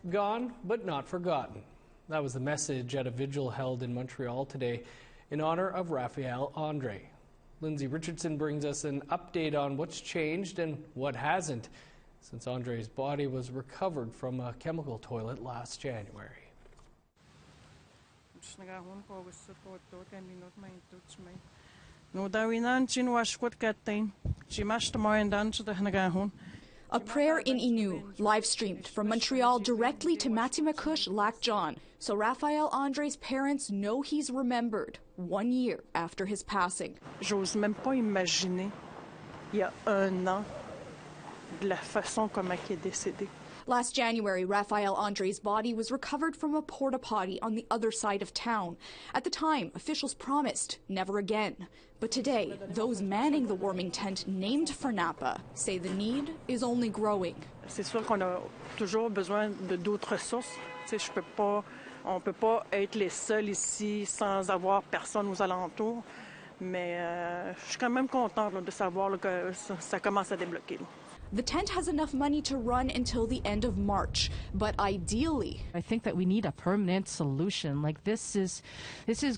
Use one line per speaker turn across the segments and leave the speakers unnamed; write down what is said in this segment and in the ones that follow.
Gone, but not forgotten. That was the message at a vigil held in Montreal today in honor of Raphaël André. Lindsay Richardson brings us an update on what's changed and what hasn't since André's body was recovered from a chemical toilet last January.
A prayer in Innu, live-streamed from Montreal directly to Matimacush Lac John, so Raphaël André's parents know he's remembered 1 year after his passing.
J'ose même pas imaginer, il y a un an, de la façon comment il est décédé.
Last January, Raphaël André's body was recovered from a porta potty on the other side of town. At the time, officials promised never again. But today, those manning the warming tent named for Napa say the need is only growing.
C'est sûr qu'on a toujours besoin d'autres sources. On peut pas être les seuls ici sans avoir personne aux alentours. Mais je suis quand même contente de savoir que ça commence à débloquer.
The tent has enough money to run until the end of March, but ideally,
I think that we need a permanent solution. Like this is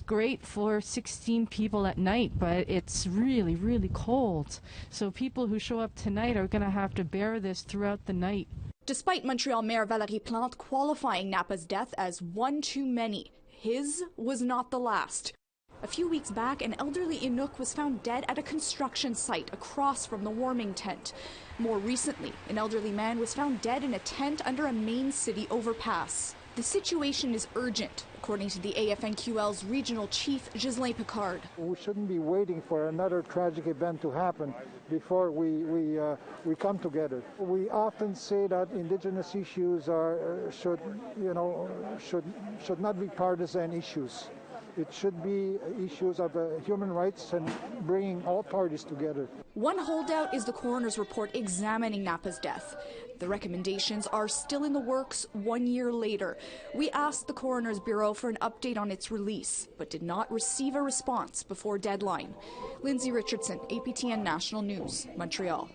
great for 16 people at night, but it's really, really cold. So people who show up tonight are going to have to bear this throughout the night.
Despite Montreal Mayor Valérie Plante qualifying Napa's death as one too many, his was not the last. A few weeks back, an elderly Inuk was found dead at a construction site across from the warming tent. More recently, an elderly man was found dead in a tent under a main city overpass. The situation is urgent, according to the AFNQL's regional chief, Ghislain Picard.
We shouldn't be waiting for another tragic event to happen before we come together. We often say that Indigenous issues should not be partisan issues. It should be issues of human rights and bringing all parties together.
One holdout is the coroner's report examining Napa's death. The recommendations are still in the works 1 year later. We asked the Coroner's Bureau for an update on its release, but did not receive a response before deadline. Lindsay Richardson, APTN National News, Montreal.